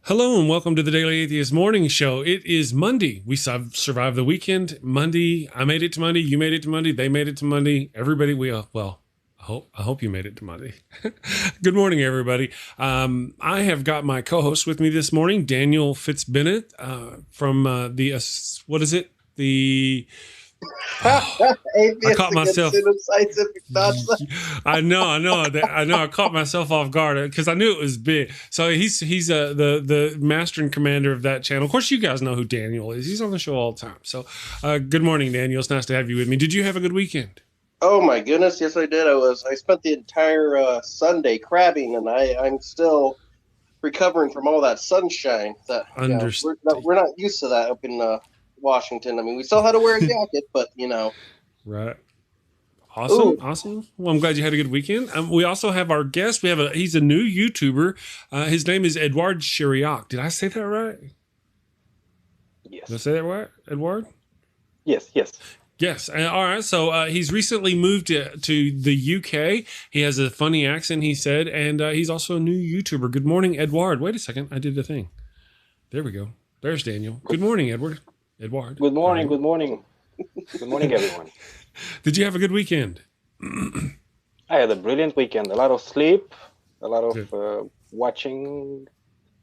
Hello and welcome to the Daily Atheist Morning Show. It is Monday. We survived the weekend. Monday, I made it to Monday. You made it to Monday. They made it to Monday. Everybody, I hope you made it to Monday. Good morning, everybody. I have got my co-host with me this morning, Daniel Bennett, from what is it? I caught myself. I know. I caught myself off guard because I knew it was big. So he's the master and commander of that channel. Of course, you guys know who Daniel is. He's on the show all the time. So, good morning, Daniel. It's nice to have you with me. Did you have a good weekend? Oh my goodness, yes I did. I spent the entire Sunday crabbing, and I'm still recovering from all that sunshine. We're not used to that up in Washington. I mean, we still had to wear a jacket, but Right. Awesome. Well, I'm glad you had a good weekend. We also have our guest. He's a new YouTuber. His name is Eduard Chiriac. Did I say that right? Yes. Did I say that right, Eduard? Yes. Yes. All right. So he's recently moved to the UK. He has a funny accent, he said, and he's also a new YouTuber. Good morning, Eduard. Wait a second. I did the thing. There we go. There's Daniel. Good morning, Eduard. Good morning. Good morning, everyone. Did you have a good weekend? I had a brilliant weekend. A lot of sleep, a lot of watching.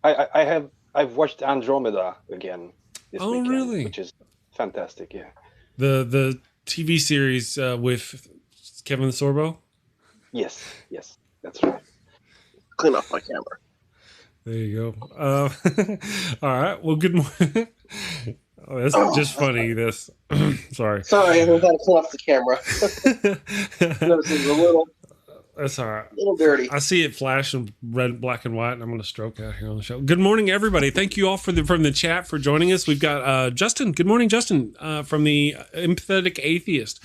I've watched Andromeda again this weekend, really? Which is fantastic. Yeah. The TV series with Kevin Sorbo? Yes, that's right. Clean off my camera. There you go. All right. Well, good morning. Oh, that's just funny. This. Sorry, I had to clean off the camera. This is a little. That's all right. A little dirty. I see it flashing red, black, and white, and I'm going to stroke out here on the show. Good morning, everybody. Thank you all from the chat for joining us. We've got Justin. Good morning, Justin, from the Empathetic Atheist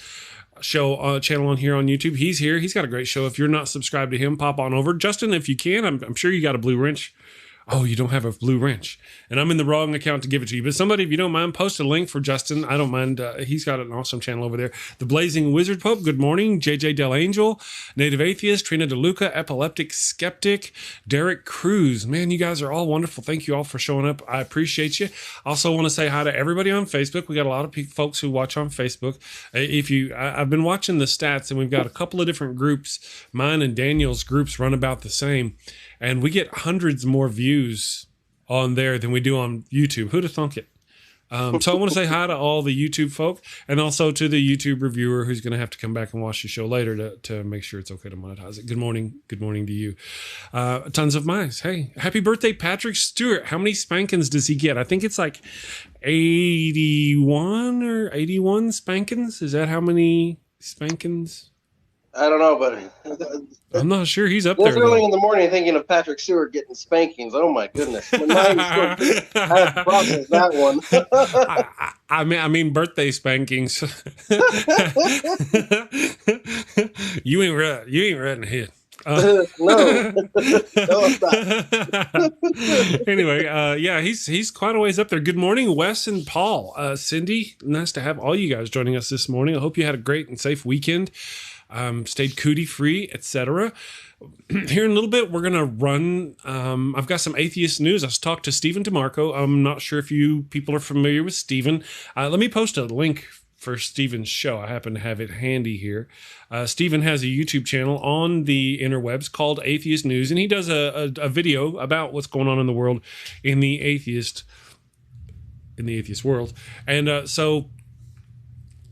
show channel on here on YouTube. He's here. He's got a great show. If you're not subscribed to him, pop on over. Justin, if you can, I'm sure you got a blue wrench. Oh, you don't have a blue wrench. And I'm in the wrong account to give it to you. But somebody, if you don't mind, post a link for Justin. I don't mind. He's got an awesome channel over there. The Blazing Wizard Pope, good morning. JJ Del Angel, Native Atheist, Trina DeLuca, Epileptic Skeptic, Derek Cruz. Man, you guys are all wonderful. Thank you all for showing up. I appreciate you. Also want to say hi to everybody on Facebook. We got a lot of folks who watch on Facebook. I've been watching the stats, and we've got a couple of different groups. Mine and Daniel's groups run about the same. And we get hundreds more views on there than we do on YouTube. Who'd have thunk it? So I want to say hi to all the YouTube folk and also to the YouTube reviewer who's going to have to come back and watch the show later to make sure it's okay to monetize it. Good morning. Good morning to you. Tons of mice. Hey, happy birthday, Patrick Stewart. How many spankings does he get? I think it's like 81 or 81 spankings. Is that how many spankings? I don't know, but I'm not sure he's up there. Early in the morning thinking of Patrick Stewart getting spankings. Oh my goodness. I have to process that one. I mean birthday spankings. You ain't right in the head. No, it's not. Anyway, he's quite a ways up there. Good morning, Wes and Paul. Cindy, nice to have all you guys joining us this morning. I hope you had a great and safe weekend. Stayed cootie free, etc. Here in a little bit, we're gonna run. I've got some atheist news. I talked to Stephen DeMarco. I'm not sure if you people are familiar with Stephen. Let me post a link for Stephen's show. I happen to have it handy here. Stephen has a YouTube channel on the interwebs called Atheist News, and he does a video about what's going on in the world in the atheist world. And so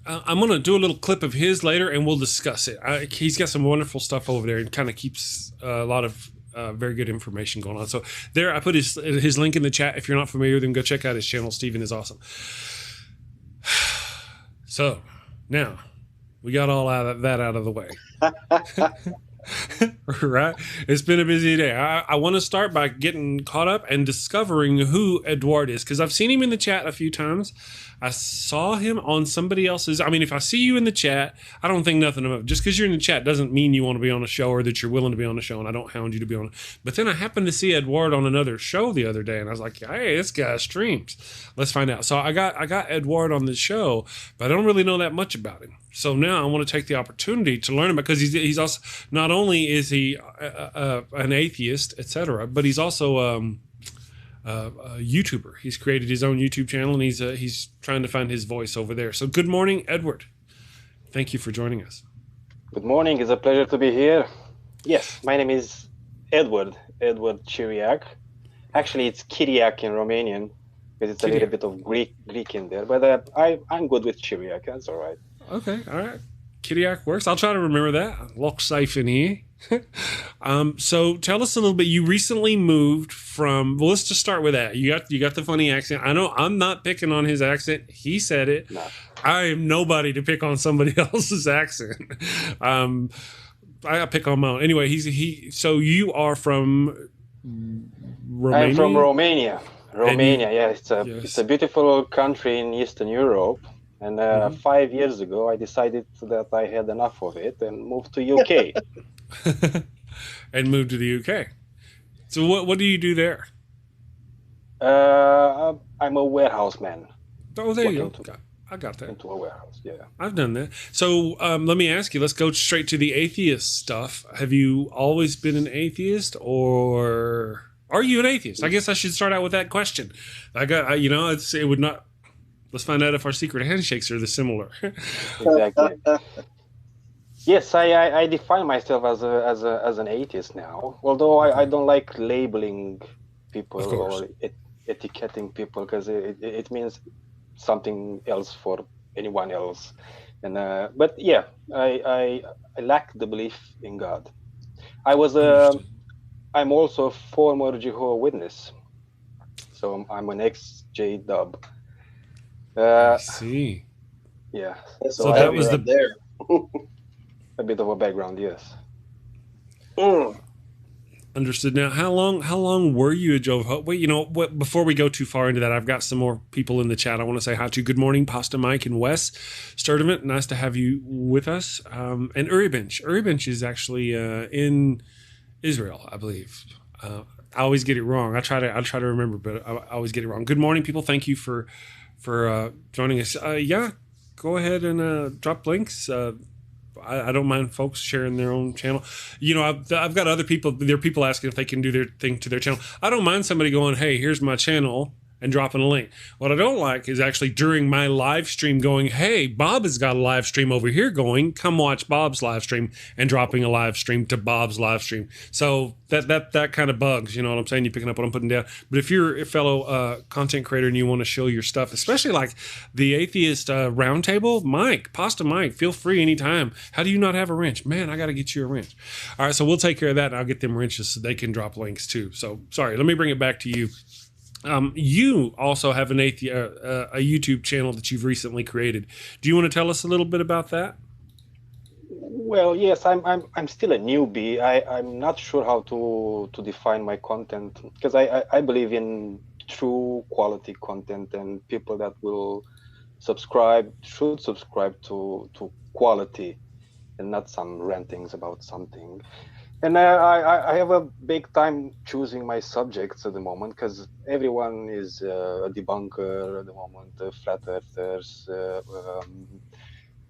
I'm going to do a little clip of his later, and we'll discuss it. He's got some wonderful stuff over there and kind of keeps a lot of very good information going on. So there, I put his link in the chat. If you're not familiar with him, go check out his channel. Stephen is awesome. So now we got all that out of the way. Right? It's been a busy day. I want to start by getting caught up and discovering who Eduard is, because I've seen him in the chat a few times. I saw him on somebody else's. I mean, if I see you in the chat, I don't think nothing of it. Just because you're in the chat doesn't mean you want to be on a show or that you're willing to be on a show, and I don't hound you to be on it. But then I happened to see Eduard on another show the other day, and I was like, hey, this guy streams. Let's find out. So I got Eduard on the show, but I don't really know that much about him. So now I want to take the opportunity to learn him, because he's also, not only is he an atheist, etc., but he's also YouTuber. He's created his own YouTube channel, and he's trying to find his voice over there. So good morning, Edward. Thank you for joining us. Good morning. It's a pleasure to be here. Yes, my name is Eduard Chiriac. Actually, it's Chiriac in Romanian, because it's a little bit of Greek in there. But I'm good with Chiriac. That's all right. Okay, all right. Chiriac works. I'll try to remember that. Look safe in here. So tell us a little bit. You recently moved from. Well, let's just start with that. You got the funny accent. I know I'm not picking on his accent. He said it. No. I am nobody to pick on somebody else's accent. I pick on my own. Anyway, so you are from Romania? I'm from Romania. Romania, yeah. It's a beautiful country in Eastern Europe. And 5 years ago, I decided that I had enough of it and moved to UK. And moved to the UK. So what do you do there? I'm a warehouse man. Oh, there you go. I got that. Into a warehouse, yeah. I've done that. So let me ask you, let's go straight to the atheist stuff. Have you always been an atheist, or are you an atheist? I guess I should start out with that question. It would not. Let's find out if our secret handshakes are similar. Exactly. Yes, I define myself as an atheist now. Although I don't like labeling people or etiquetting people, because it means something else for anyone else. And but yeah, I lack the belief in God. I'm also a former Jehovah's Witness, so I'm an ex-J-Dub. I see. Yeah. So that was there. A bit of a background, yes. Understood. Now, how long were you a Jehovah? Wait, before we go too far into that, I've got some more people in the chat I want to say hi to. Good morning, Pasta Mike and Wes Sturdivant. Nice to have you with us. And Uribench. Uribench is actually in Israel, I believe. I always get it wrong. I try to remember, but I always get it wrong. Good morning, people. Thank you for joining us. Go ahead and drop links. I don't mind folks sharing their own channel. I've got other people. There are people asking if they can do their thing to their channel. I don't mind somebody going, "Hey, here's my channel," and dropping a link. What I don't like is actually during my live stream going, "Hey, Bob has got a live stream over here going. Come watch Bob's live stream," and dropping a live stream to Bob's live stream. So that kind of bugs. You know what I'm saying? You picking up what I'm putting down. But if you're a fellow content creator and you want to show your stuff, especially like the Atheist Roundtable, Pasta Mike, feel free anytime. How do you not have a wrench? Man, I got to get you a wrench. All right, so we'll take care of that, and I'll get them wrenches so they can drop links too. So sorry, let me bring it back to you. You also have a YouTube channel that you've recently created. Do you want to tell us a little bit about that? Well, yes, I'm still a newbie. I'm not sure how to define my content, because I believe in true quality content, and people that will should subscribe to quality and not some rantings about something. And I have a big time choosing my subjects at the moment, because everyone is a debunker at the moment, flat earthers,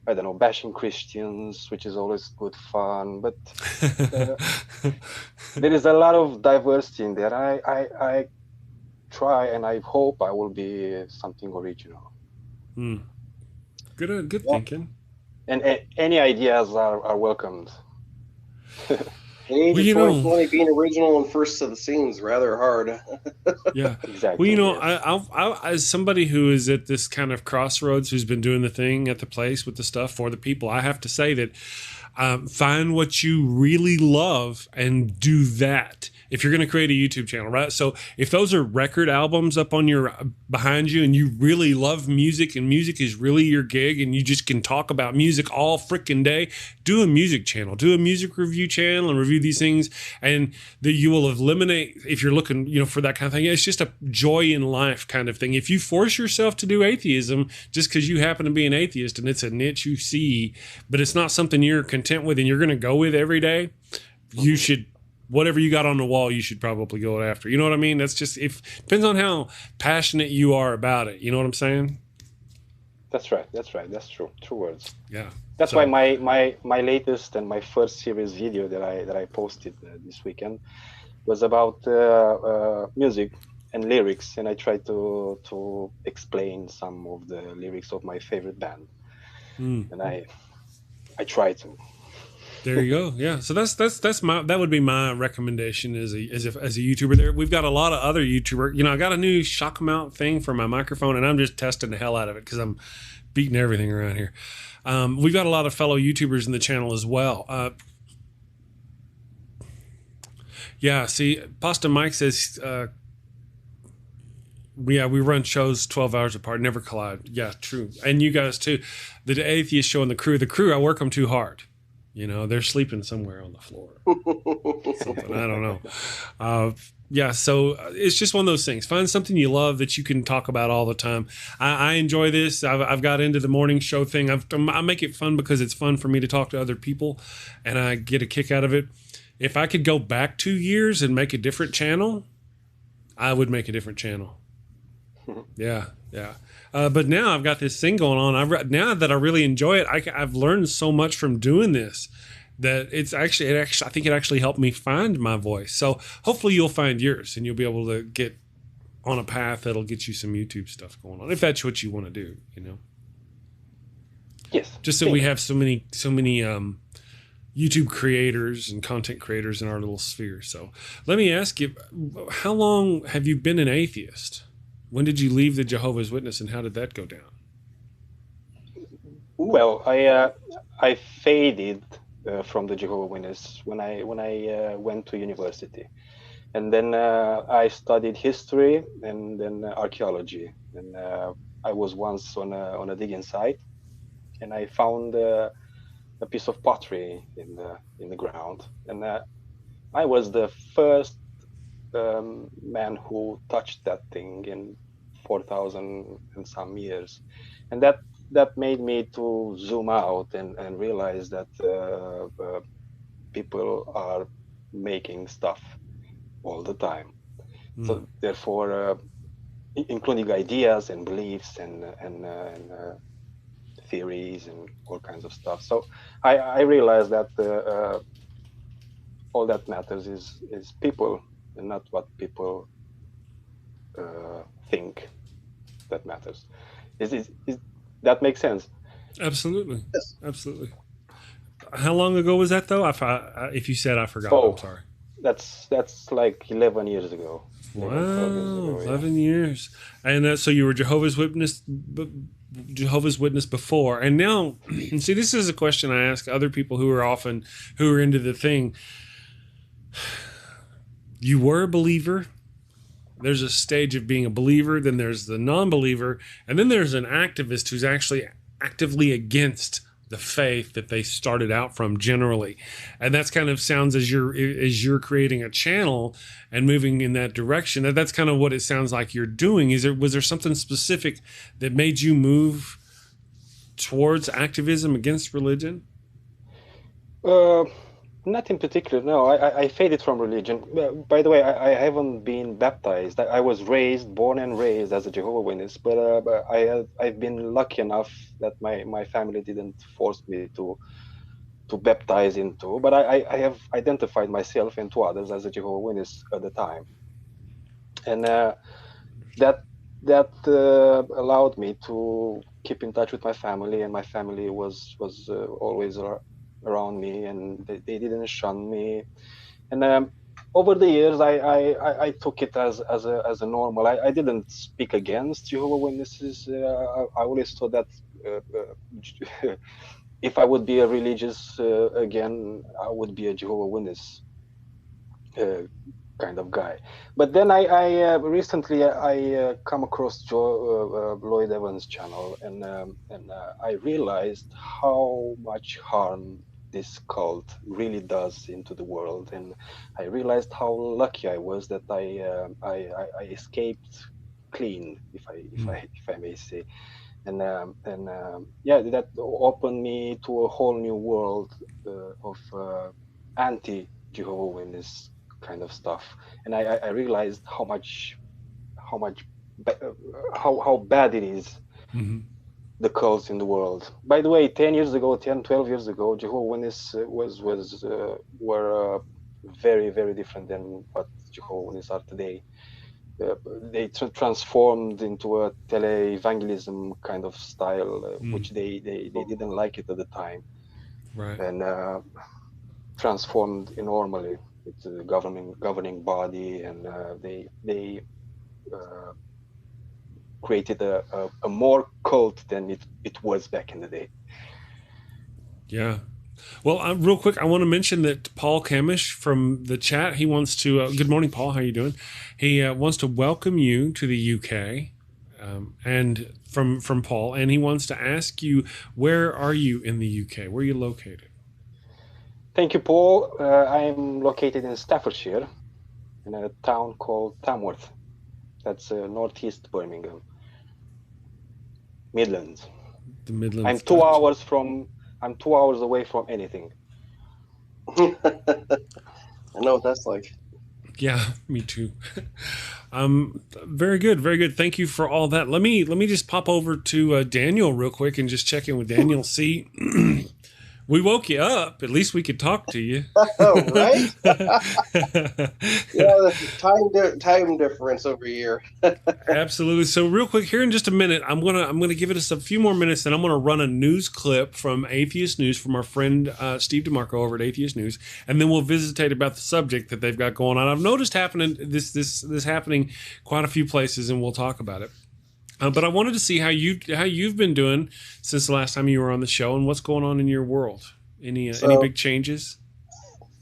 I don't know, bashing Christians, which is always good fun. But there is a lot of diversity in there. I try, and I hope I will be something original. Good thinking. And any ideas are welcomed. The age of 2020, being original and first to the scene is rather hard. Yeah, exactly. Well, I as somebody who is at this kind of crossroads, who's been doing the thing at the place with the stuff for the people, I have to say that find what you really love and do that. If you're going to create a YouTube channel, right? So if those are record albums up on behind you, and you really love music, and music is really your gig, and you just can talk about music all freaking day, do a music channel, do a music review channel, and review these things, and you will eliminate, if you're looking, for that kind of thing. It's just a joy in life kind of thing. If you force yourself to do atheism just because you happen to be an atheist and it's a niche you see, but it's not something you're content with and you're going to go with every day, you should. Whatever you got on the wall, you should probably go after. You know what I mean? That's just, depends on how passionate you are about it. You know what I'm saying? That's right. That's true. True words. Yeah. That's why my latest and my first series video that I posted this weekend was about music lyrics, and I try to explain some of the lyrics of my favorite band, and I try to. There you go. Yeah. So that would be my recommendation as a YouTuber. There, we've got a lot of other YouTubers. I got a new shock mount thing for my microphone, and I'm just testing the hell out of it because I'm beating everything around here. We've got a lot of fellow YouTubers in the channel as well. Yeah. See, Pasta Mike says, we run shows 12 hours apart, never collide. Yeah, true. And you guys too. The Atheist show and the crew, I work them too hard. They're sleeping somewhere on the floor. Something, I don't know. Yeah, so it's just one of those things. Find something you love that you can talk about all the time. I enjoy this. I've got into the morning show thing. I make it fun because it's fun for me to talk to other people, and I get a kick out of it. If I could go back 2 years and make a different channel, I would make a different channel. Yeah. But now I've got this thing going on. Now that I really enjoy it, I've learned so much from doing this that I think it actually helped me find my voice. So hopefully you'll find yours and you'll be able to get on a path that'll get you some YouTube stuff going on, if that's what you want to do. Yes. Just that we have so many YouTube creators and content creators in our little sphere. So let me ask you, how long have you been an atheist? When did you leave the Jehovah's Witness, and how did that go down? Well, I faded from the Jehovah's Witness when I went to university, and then I studied history and then archaeology. And I was once on a digging site, and I found a piece of pottery in the ground, and I was the first man who touched that thing in 4,000 and some years, and that made me to zoom out and realize that people are making stuff all the time. So therefore, including ideas and beliefs and theories and all kinds of stuff. So I realized that all that matters is people, and not what people think that matters. Is that makes sense? Absolutely. Yes. Absolutely. How long ago was that, though? If you said, I forgot. I'm sorry. That's like 11 years ago. Wow, 11 years. And so you were Jehovah's Witness before, and now, see, this is a question I ask other people who are into the thing. You were a believer. There's a stage of being a believer, then there's the non-believer, and then there's an activist who's actually actively against the faith that they started out from generally. And that's kind of sounds as you're creating a channel and moving in that direction. That's kind of what it sounds like you're doing. Was there something specific that made you move towards activism against religion? Not in particular, no. I faded from religion. By the way, I haven't been baptized. I was born and raised as a Jehovah's Witness, but I've been lucky enough that my family didn't force me to baptize into. But I have identified myself and to others as a Jehovah's Witness at the time, and that allowed me to keep in touch with my family, and my family was always around me, and they didn't shun me. And over the years, I took it as a normal. I didn't speak against Jehovah's Witnesses. I always thought that if I would be a religious again, I would be a Jehovah's Witness kind of guy. But then I recently come across Lloyd Evans' channel, and I realized how much harm this cult really does into the world, and I realized how lucky I was that I escaped clean, if I may say, and yeah, that opened me to a whole new world of anti-Jehovah's Witness kind of stuff, and I realized how bad it is. Mm-hmm. The cults in the world. By the way, 12 years ago, Jehovah's Witnesses were very, very different than what Jehovah's Witnesses are today. they transformed into a tele-evangelism kind of style, which they didn't like it at the time, right? And transformed enormously with the governing body, and they created a more cult than it was back in the day. Yeah. Well, real quick, I want to mention that Paul Cammish from the chat, he wants to, good morning, Paul, how you doing? He wants to welcome you to the UK, and from Paul, and he wants to ask you, where are you in the UK? Where are you located? Thank you, Paul. I'm located in Staffordshire, in a town called Tamworth. That's northeast Birmingham, Midlands. The Midlands. I'm 2 hours from. I'm 2 hours away from anything. I know what that's like. Yeah, me too. Very good, very good. Thank you for all that. Let me just pop over to Daniel real quick and just check in with Daniel. See, we woke you up. At least we could talk to you. Oh, right? Yeah, the time difference over here. Absolutely. So real quick here in just a minute, I'm gonna give it us a few more minutes, and I'm gonna run a news clip from Atheist News from our friend Steve DeMarco over at Atheist News, and then we'll visitate about the subject that they've got going on. I've noticed this happening quite a few places, and we'll talk about it. But I wanted to see how you've been doing since the last time you were on the show, and what's going on in your world. Any big changes?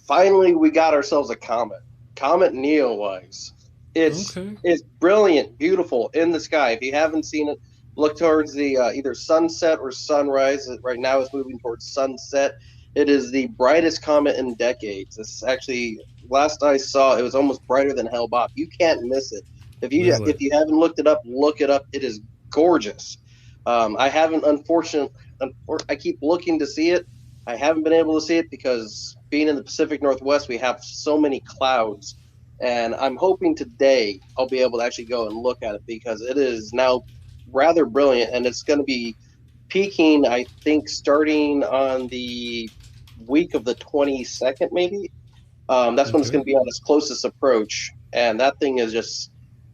Finally, we got ourselves a comet Neowise. It's brilliant, beautiful in the sky. If you haven't seen it, look towards the either sunset or sunrise. Right now, it's moving towards sunset. It is the brightest comet in decades. It's actually, last I saw, it was almost brighter than Hale-Bopp. You can't miss it. If you haven't looked it up, look it up. It is gorgeous. I haven't, I keep looking to see it. I haven't been able to see it because being in the Pacific Northwest, we have so many clouds. And I'm hoping today I'll be able to actually go and look at it because it is now rather brilliant. And it's going to be peaking, I think, starting on the week of the 22nd, maybe. That's when it's going to be on its closest approach. And that thing is just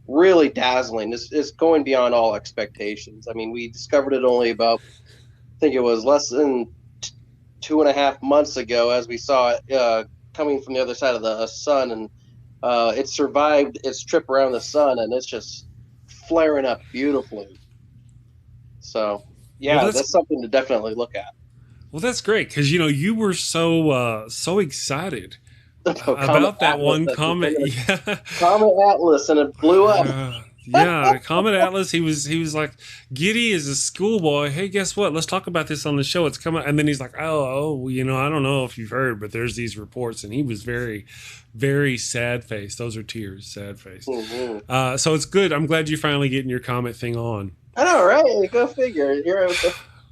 really dazzling. It's going beyond all expectations. I mean, we discovered it only about, I think it was less than 2.5 months ago as we saw it coming from the other side of the sun, and it survived its trip around the sun, and it's just flaring up beautifully. So, yeah, that's something to definitely look at. Well, that's great because you were so excited about that one comet. Yeah. Comet Atlas, and it blew up. Yeah, Comet Atlas. He was like giddy as a schoolboy. Hey, guess what? Let's talk about this on the show. It's coming. And then he's like, oh, I don't know if you've heard, but there's these reports. And he was very, very sad face. Those are tears, sad face. Mm-hmm. So it's good. I'm glad you're finally getting your comet thing on. I know, right? Go figure.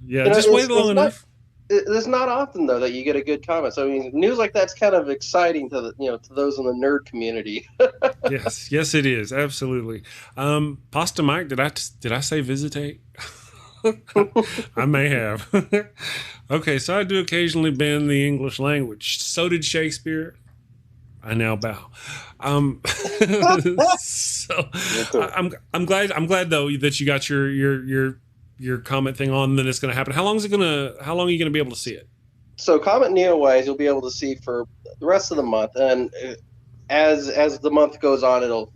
Yeah, just wait long enough. It's not often though that you get a good comment. So I mean, news like that's kind of exciting to to those in the nerd community. yes, it is absolutely. Pasta Mike, did I say visitate? I may have. Okay, so I do occasionally bend the English language. So did Shakespeare. I now bow. So I'm glad though that you got your comment thing on, then it's going to happen. How long are you going to be able to see it? So Comet Neowise you'll be able to see for the rest of the month, and as the month goes on, it'll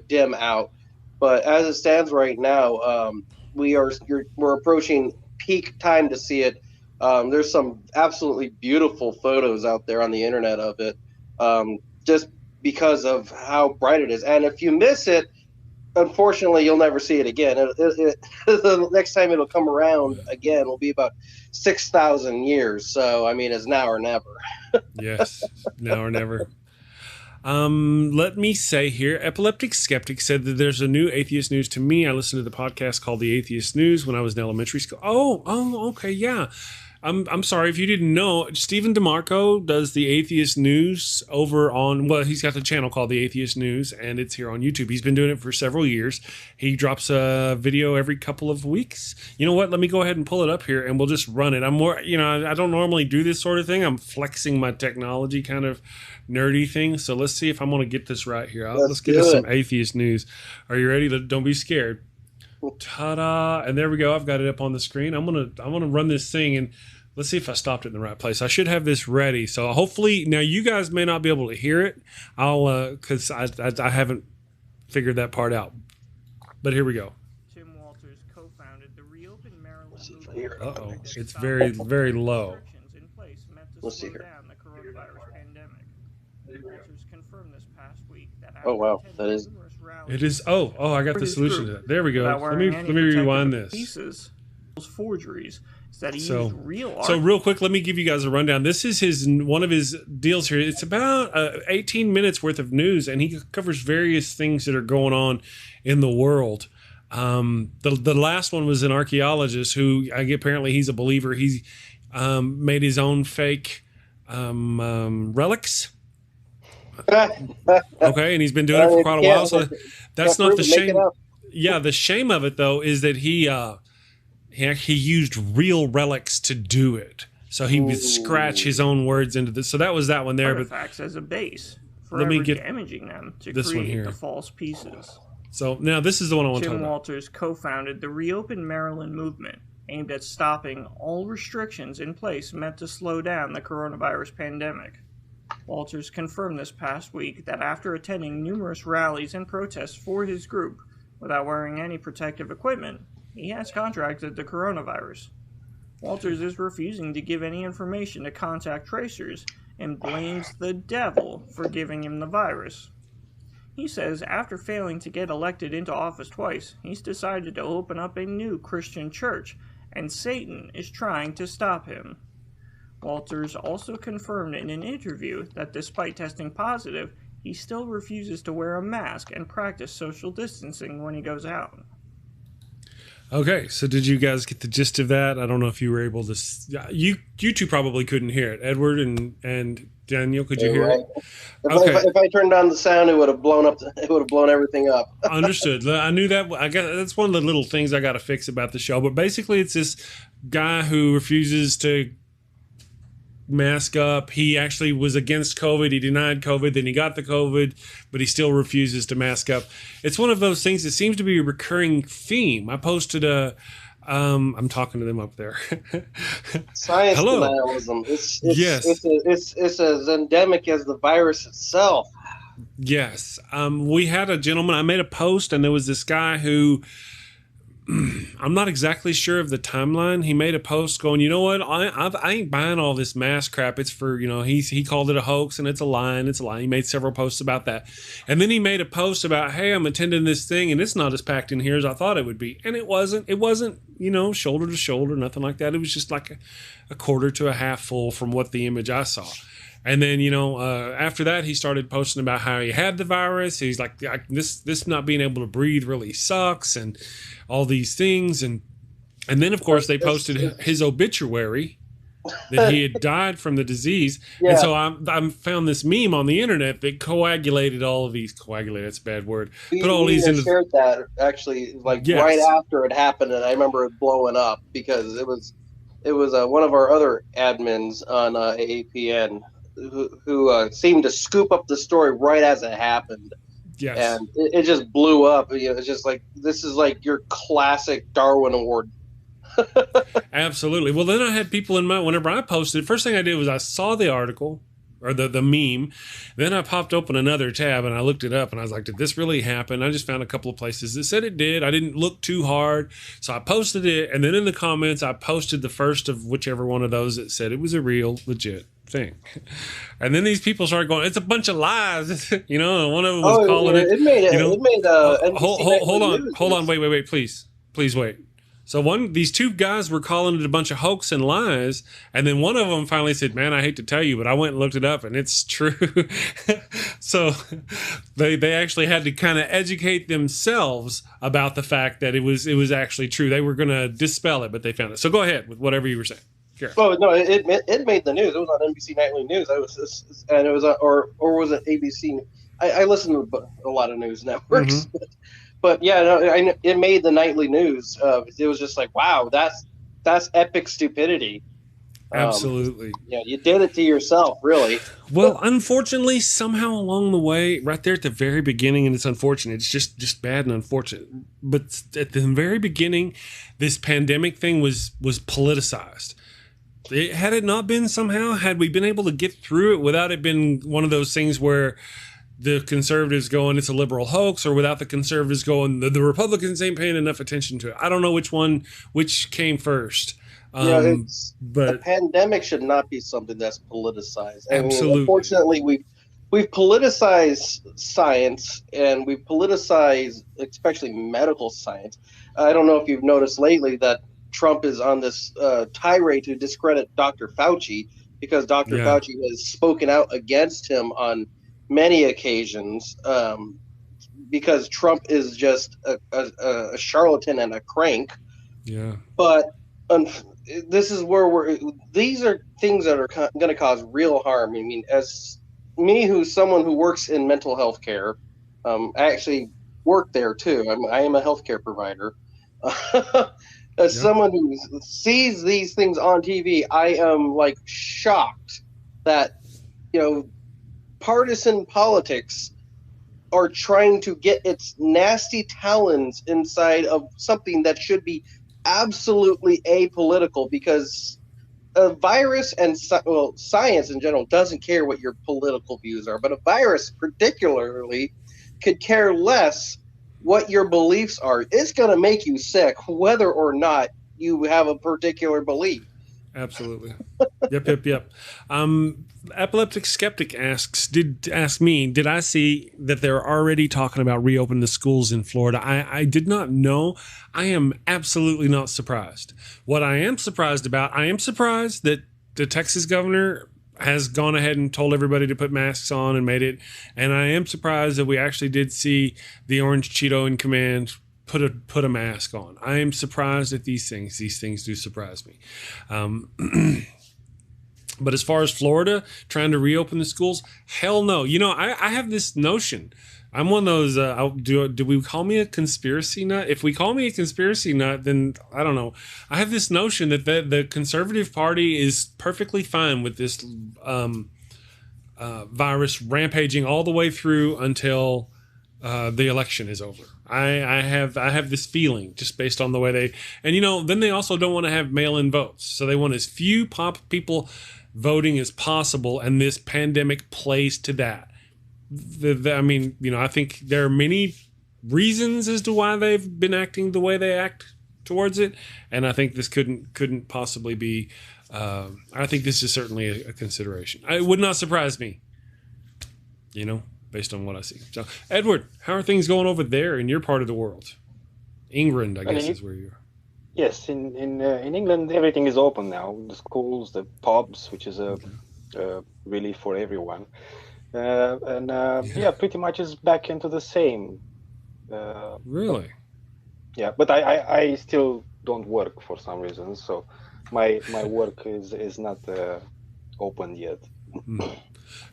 dim out. But as it stands right now, we're approaching peak time to see it. There's some absolutely beautiful photos out there on the internet of it, just because of how bright it is. And if you miss it, unfortunately, you'll never see it again. The next time it'll come around again will be about 6,000 years. So, I mean, it's now or never. Yes, now or never. Let me say here, Epileptic Skeptic said that there's a new Atheist News to me. I listened to the podcast called The Atheist News when I was in elementary school. Oh, okay, yeah. I'm sorry if you didn't know. Stephen DeMarco does the Atheist News over on. Well, he's got the channel called the Atheist News, and it's here on YouTube. He's been doing it for several years. He drops a video every couple of weeks. You know what? Let me go ahead and pull it up here, and we'll just run it. I'm more, I don't normally do this sort of thing. I'm flexing my technology kind of nerdy thing. So let's see if I'm going to get this right here. Let's get us some Atheist News. Are you ready? Don't be scared. Ta-da! And there we go. I've got it up on the screen. I'm gonna run this thing, and let's see if I stopped it in the right place. I should have this ready. So hopefully, now you guys may not be able to hear it. Because I haven't figured that part out. But here we go. Tim Walters co-founded the Reopen Maryland Uh-oh. It's very, very low. Let's see here. Walters confirmed this past week that oh wow, that is. It is. Oh, I got the solution to that. There we go. Let me rewind this. Pieces, forgeries. That he used real art. So real quick, let me give you guys a rundown. This is one of his deals here. It's about 18 minutes worth of news, and he covers various things that are going on in the world. The last one was an archaeologist who apparently he's a believer. He made his own fake relics. Okay, and he's been doing it for quite a while. So that's not the shame. Yeah, the shame of it though is that he used real relics to do it. So he would scratch his own words into this. So that was that one there. Artifacts as a base for damaging them to create the false pieces. So now this is the one I want to talk about. Tim Walters co-founded the Reopen Maryland movement, aimed at stopping all restrictions in place meant to slow down the coronavirus pandemic. Walters confirmed this past week that after attending numerous rallies and protests for his group without wearing any protective equipment, he has contracted the coronavirus. Walters is refusing to give any information to contact tracers and blames the devil for giving him the virus. He says after failing to get elected into office twice, he's decided to open up a new Christian church, and Satan is trying to stop him. Walters also confirmed in an interview that despite testing positive, he still refuses to wear a mask and practice social distancing when he goes out. Okay, so did you guys get the gist of that? I don't know if you were able to. You two probably couldn't hear it. Edward and Daniel, could you hear it? If I turned on the sound, it would have blown up. It would have blown everything up. Understood. I knew that. That's one of the little things I got to fix about the show. But basically, it's this guy who refuses to mask up. He actually was against COVID. He denied COVID. Then he got the COVID, but he still refuses to mask up. It's one of those things that seems to be a recurring theme. I posted I'm talking to them up there. Science denialism. It's as endemic as the virus itself. Yes. We had a gentleman. I made a post, and there was this guy who I'm not exactly sure of the timeline. He made a post going, you know what? I ain't buying all this mask crap. It's for, he called it a hoax and it's a lie and it's a lie. He made several posts about that. And then he made a post about, hey, I'm attending this thing and it's not as packed in here as I thought it would be. And it wasn't, shoulder to shoulder, nothing like that. It was just like a quarter to a half full from what the image I saw. And then, after that, he started posting about how he had the virus. He's like, this not being able to breathe really sucks and all these things. And then, of course, they posted his obituary that he had died from the disease. Yeah. And so I found this meme on the internet that coagulated all of these. Coagulated, that's a bad word. Put all these into. Shared that actually right after it happened. And I remember it blowing up because it was one of our other admins on AAPN. Who seemed to scoop up the story right as it happened. Yes. And it just blew up. It's just like, this is like your classic Darwin Award. Absolutely. Well, then I had people in mind, whenever I posted, first thing I did was I saw the article or the meme. Then I popped open another tab and I looked it up and I was like, did this really happen? I just found a couple of places that said it did. I didn't look too hard. So I posted it. And then in the comments, I posted the first of whichever one of those that said it was a real, legit thing. And then these people started going, it's a bunch of lies. And one of them was calling it. It made hold on. Wait. Please wait. So these two guys were calling it a bunch of hoax and lies, and then one of them finally said, "Man, I hate to tell you, but I went and looked it up, and it's true." So they actually had to kind of educate themselves about the fact that it was actually true. They were going to dispel it, but they found it. So go ahead with whatever you were saying. Oh no, it made the news. It was on NBC Nightly News. And it was or was it ABC? I listen to a lot of news networks, but yeah, no, it made the nightly news. It was just like, wow, that's epic stupidity. Absolutely. Yeah, you did it to yourself, really. Well, unfortunately, somehow along the way, right there at the very beginning, and it's unfortunate. It's just bad and unfortunate. But at the very beginning, this pandemic thing was politicized. Had it not been somehow, had we been able to get through it without it being one of those things where the conservatives going, it's a liberal hoax, or without the conservatives going, the Republicans ain't paying enough attention to it. I don't know which came first. But the pandemic should not be something that's politicized. Absolutely. mean, unfortunately, we've politicized science, and we've politicized especially medical science. I don't know if you've noticed lately that Trump is on this tirade to discredit Dr. Fauci, because Dr. Fauci has spoken out against him on many occasions, because Trump is just a charlatan and a crank. Yeah. But this is where these are things that are going to cause real harm. I mean, as me, who's someone who works in mental health care, I actually work there too. I am a healthcare provider. As someone who sees these things on TV, I am like shocked that, partisan politics are trying to get its nasty talons inside of something that should be absolutely apolitical, because a virus and science in general doesn't care what your political views are, but a virus particularly could care less what your beliefs are. It's going to make you sick whether or not you have a particular belief. Absolutely. Yep. Epileptic Skeptic asked me, did I see that they're already talking about reopening the schools in Florida? I did not know. I am absolutely not surprised. What I am surprised about, that the Texas governor has gone ahead and told everybody to put masks on and made it. And I am surprised that we actually did see the Orange Cheeto in command put a mask on. I am surprised at these things. These things do surprise me. But as far as Florida trying to reopen the schools, hell no. I have this notion. I'm one of those, do we call me a conspiracy nut? If we call me a conspiracy nut, then I don't know. I have this notion that the Conservative Party is perfectly fine with this virus rampaging all the way through until the election is over. I have this feeling just based on the way then they also don't want to have mail-in votes. So they want as few people voting as possible, and this pandemic plays to that. I think there are many reasons as to why they've been acting the way they act towards it, and I think this couldn't possibly be. I think this is certainly a consideration. It would not surprise me, based on what I see. So, Edward, how are things going over there in your part of the world? England, I guess, is where you are. Yes, in England, everything is open now. The schools, the pubs, which is really for everyone. Pretty much is back into the same. Really? Yeah, but I still don't work for some reason, so my work is not open yet.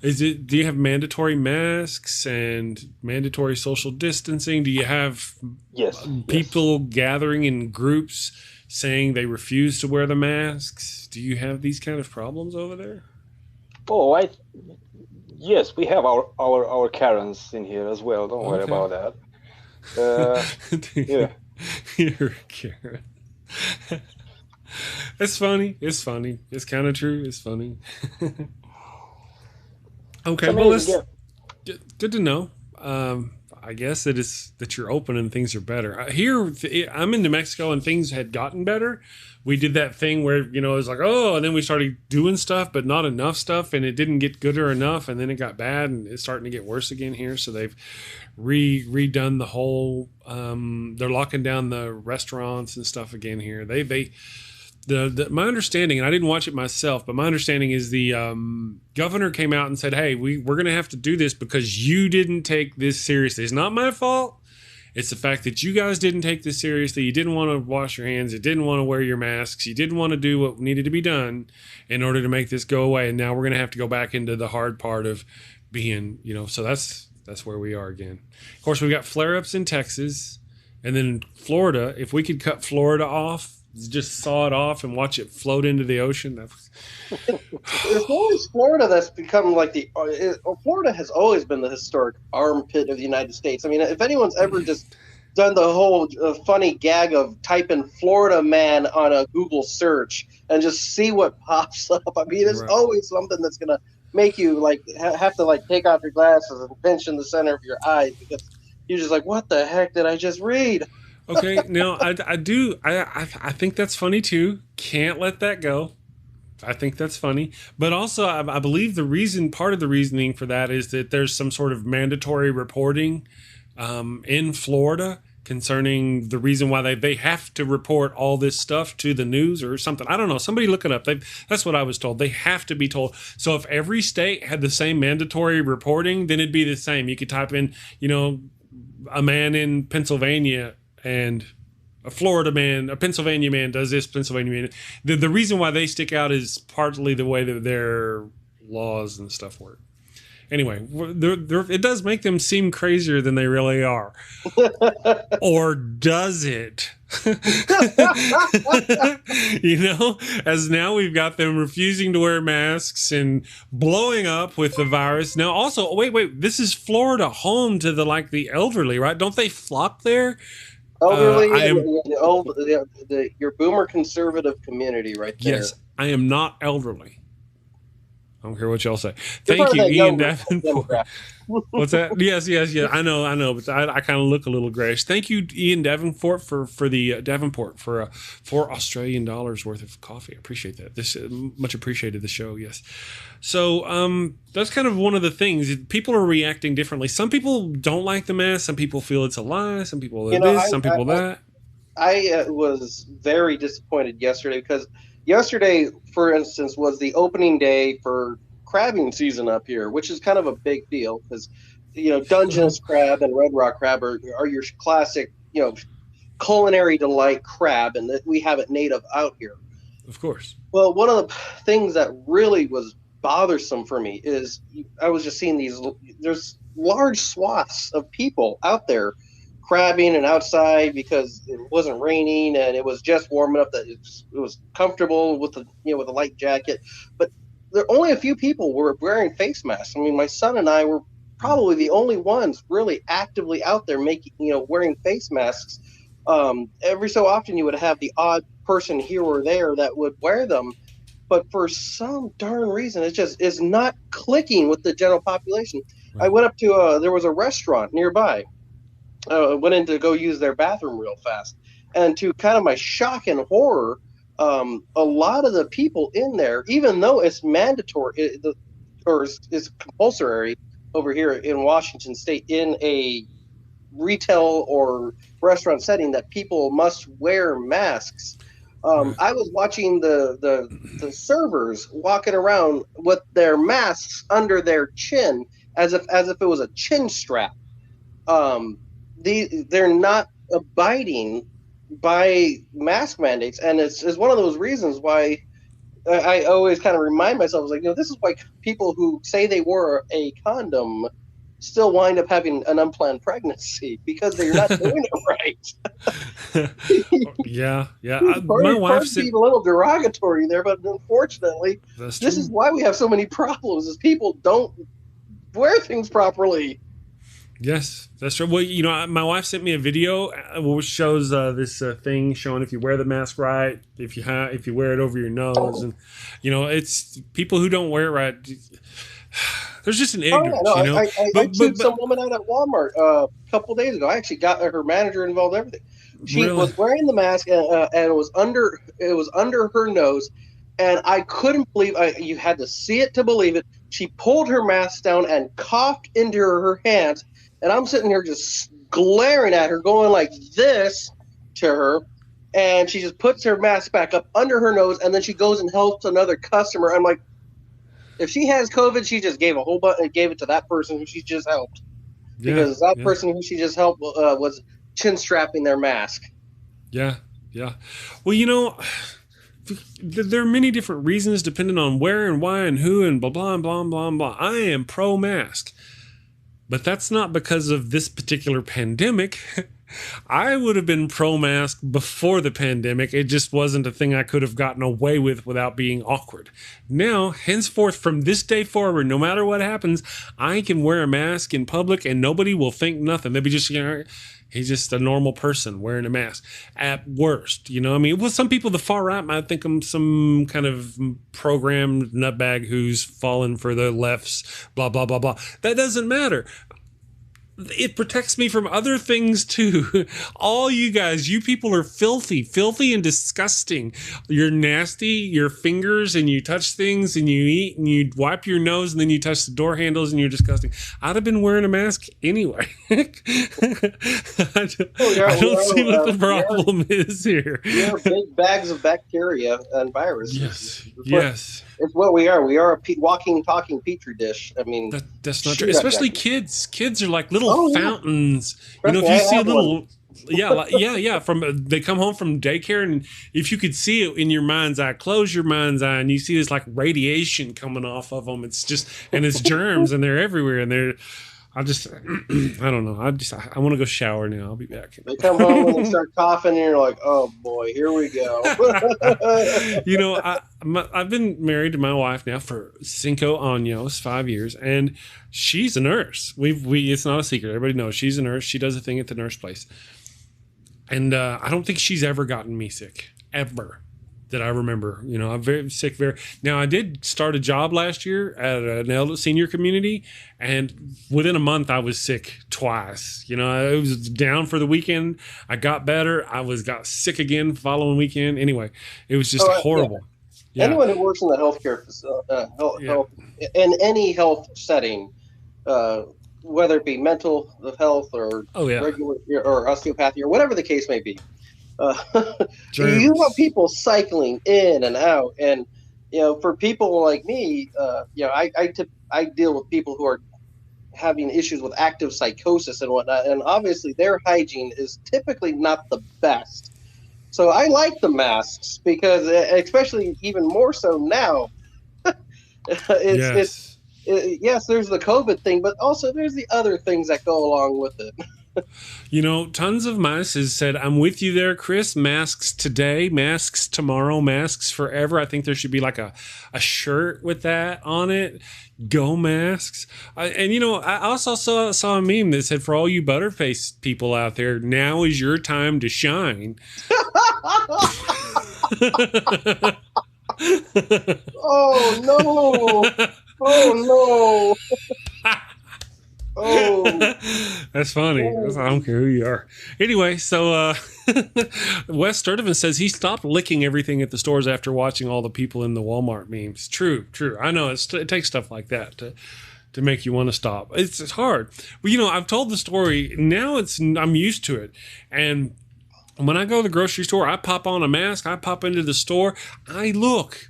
Do you have mandatory masks and mandatory social distancing? Do you have people gathering in groups saying they refuse to wear the masks? Do you have these kind of problems over there? Oh, yes, we have our Karens in here as well. Don't worry about that. Yeah. You're a Karen. It's funny. It's kind of true. It's funny. Okay, good to know. I guess that you're open and things are better. Here, I'm in New Mexico and things had gotten better. We did that thing where, it was like, and then we started doing stuff, but not enough stuff, and it didn't get gooder enough, and then it got bad, and it's starting to get worse again here. So they've redone the whole, they're locking down the restaurants and stuff again here. My understanding, and I didn't watch it myself, but my understanding is the governor came out and said, hey, we're going to have to do this because you didn't take this seriously. It's not my fault. It's the fact that you guys didn't take this seriously. You didn't want to wash your hands. You didn't want to wear your masks. You didn't want to do what needed to be done in order to make this go away. And now we're going to have to go back into the hard part of being, so that's where we are again. Of course, we've got flare-ups in Texas. And then Florida, if we could cut Florida off, just saw it off and watch it float into the ocean. There's always Florida that's become like Florida has always been the historic armpit of the United States. I mean, if anyone's ever just done the whole funny gag of typing Florida man on a Google search and just see what pops up, I mean, it's always something that's going to make you like have to like take off your glasses and pinch in the center of your eyes because you're just like, what the heck did I just read? Okay, now I think that's funny too. Can't let that go. I think that's funny, but also I believe part of the reasoning for that is that there's some sort of mandatory reporting in Florida concerning the reason why they have to report all this stuff to the news or something. I don't know. Somebody look it up. That's what I was told. They have to be told. So if every state had the same mandatory reporting, then it'd be the same. You could type in, a man in Pennsylvania and a Florida man, a Pennsylvania man does this, Pennsylvania man. The reason why they stick out is partly the way that their laws and stuff work. Anyway, it does make them seem crazier than they really are. Or does it? As now we've got them refusing to wear masks and blowing up with the virus. Now also, wait, this is Florida, home to the elderly, right? Don't they flock there? Elderly, your boomer conservative community right there. Yes, I am not elderly. I don't care what y'all say. Thank you, Ian Davenport. What's that? Yes. I know, but I kind of look a little grayish. Thank you, Ian Davenport, for the Davenport for $4 Australian worth of coffee. I appreciate that. This much appreciated the show. Yes. So that's kind of one of the things. People are reacting differently. Some people don't like the mask. Some people feel it's a lie. Some people this. Some people that. I was very disappointed yesterday because. Yesterday, for instance, was the opening day for crabbing season up here, which is kind of a big deal because, Dungeness crab and red rock crab are your classic, culinary delight crab, and that we have it native out here. Of course. Well, one of the things that really was bothersome for me is I was just seeing there's large swaths of people out there crabbing and outside because it wasn't raining and it was just warm enough that it was comfortable with the with a light jacket. But there only a few people were wearing face masks. I mean, my son and I were probably the only ones really actively out there wearing face masks. Every so often you would have the odd person here or there that would wear them, but for some darn reason it just is not clicking with the general population. Right. I went up to there was a restaurant nearby. Went in to go use their bathroom real fast. And to kind of my shock and horror, a lot of the people in there, even though it's mandatory or is compulsory over here in Washington State in a retail or restaurant setting that people must wear masks. I was watching the servers walking around with their masks under their chin as if it was a chin strap. They're not abiding by mask mandates, and it's one of those reasons why I always kind of remind myself, this is why people who say they wore a condom still wind up having an unplanned pregnancy because they're not doing it right. Yeah. My wife said a little derogatory there, but unfortunately, this is why we have so many problems: is people don't wear things properly. Yes, that's true. Well, my wife sent me a video which shows this thing showing if you wear the mask right, if you wear it over your nose, and it's people who don't wear it right. There's just an ignorance. I chewed some woman out at Walmart a couple days ago. I actually got her manager involved. Everything. She was wearing the mask and it was under her nose, and I couldn't believe. You had to see it to believe it. She pulled her mask down and coughed into her hands. And I'm sitting here just glaring at her, going like this to her. And she just puts her mask back up under her nose. And then she goes and helps another customer. I'm like, if she has COVID, she just gave gave it to that person who she just helped. Because that person who she just helped was chin strapping their mask. Yeah. Well, there are many different reasons depending on where and why and who and blah, blah, blah, blah, blah. I am pro-mask. But that's not because of this particular pandemic. I would have been pro-mask before the pandemic. It just wasn't a thing I could have gotten away with without being awkward. Now, henceforth, from this day forward, no matter what happens, I can wear a mask in public and nobody will think nothing. They'll be just, he's just a normal person wearing a mask at worst. Well, some people, the far right, might think I'm some kind of programmed nutbag who's fallen for the left's blah, blah, blah, blah. That doesn't matter. It protects me from other things too. All you guys, you people are filthy and disgusting. You're nasty, your fingers, and you touch things and you eat and you wipe your nose and then you touch the door handles and you're disgusting. I'd have been wearing a mask anyway. I don't see what the problem is here. We're big bags of bacteria and viruses. Yes. It's what we are. We are a walking, talking petri dish. I mean, that's not true. Especially kids. Kids are like little fountains. If you see a little, they come home from daycare, and if you could see it in your mind's eye, close your mind's eye, and you see this like radiation coming off of them. It's just, and it's germs, and they're everywhere, and they're. I don't know. I want to go shower now. I'll be back. They come home and they start coughing, and you're like, oh boy, here we go. I've been married to my wife now for 5 años, 5 years, and she's a nurse. It's not a secret. Everybody knows she's a nurse. She does a thing at the nurse place. And I don't think she's ever gotten me sick, ever. That I remember. I'm very sick. Now, I did start a job last year at an senior community, and within a month I was sick twice. I was down for the weekend. I got better. I got sick again following weekend. Anyway, it was just horrible. Yeah. Anyone who works in the healthcare health in any health setting, whether it be mental health or regular or osteopathy or whatever the case may be. You want people cycling in and out, and for people like me, I deal with people who are having issues with active psychosis and whatnot, and obviously their hygiene is typically not the best. So I like the masks because, especially even more so now, yes, there's the COVID thing, but also there's the other things that go along with it. Tons of Mice has said, I'm with you there, Chris. Masks today, masks tomorrow, masks forever. I think there should be like a shirt with that on it. Go masks. I also saw a meme that said, for all you Butterface people out there, now is your time to shine. Oh, no. Oh, no. Oh, that's funny. I don't care who you are. Anyway, so Wes Sturdivant says he stopped licking everything at the stores after watching all the people in the Walmart memes. True. I know it takes stuff like that to make you want to stop. It's hard. But I've told the story. Now I'm used to it, and when I go to the grocery store, I pop on a mask. I pop into the store. I look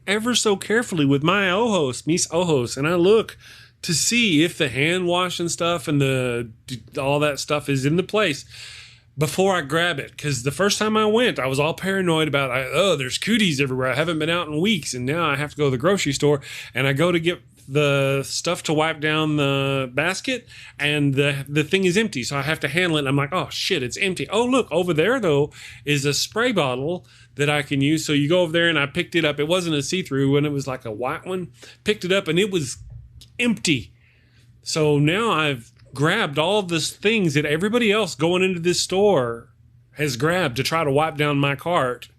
ever so carefully with mis ojos, and I look to see if the hand wash and stuff and all that stuff is in the place before I grab it. Because the first time I went, I was all paranoid about, there's cooties everywhere. I haven't been out in weeks, and now I have to go to the grocery store, and I go to get the stuff to wipe down the basket, and the thing is empty, so I have to handle it, and I'm like, oh shit, it's empty. Oh look, over there though is a spray bottle that I can use. So you go over there, and I picked it up. It wasn't a see-through one, it was like a white one. Picked it up, and it was empty. So now I've grabbed all of these things that everybody else going into this store has grabbed to try to wipe down my cart,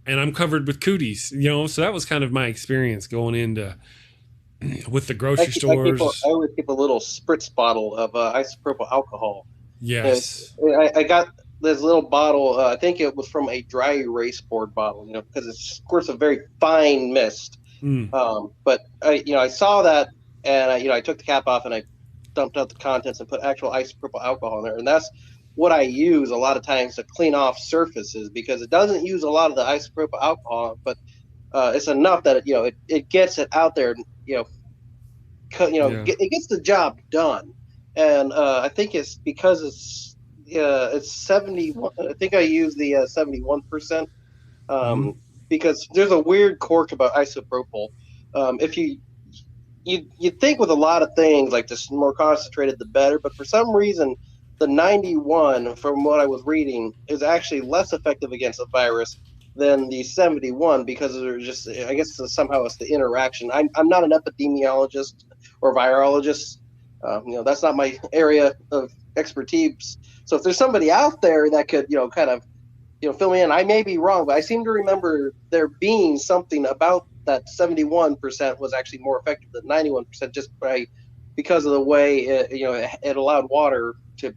and I'm covered with cooties. So that was kind of my experience going into with the grocery stores. I always keep a little spritz bottle of isopropyl alcohol. Yes, I got this little bottle. I think it was from a dry erase board bottle. Because it's of course a very fine mist. But I saw that, and I took the cap off and I dumped out the contents and put actual isopropyl alcohol in there, and that's what I use a lot of times to clean off surfaces, because it doesn't use a lot of the isopropyl alcohol, but it's enough that it gets it out there. It gets the job done, and I think it's because it's it's 71. I think I use the 71%. Because there's a weird quirk about isopropyl. If you think with a lot of things like this, more concentrated the better, but for some reason the 91, from what I was reading, is actually less effective against a virus than the 71 because there's just, I guess somehow it's the interaction. I'm not an epidemiologist or virologist. That's not my area of expertise. So if there's somebody out there that could kind of fill me in, I may be wrong, but I seem to remember there being something about that 71% was actually more effective than 91% just because of the way it allowed water to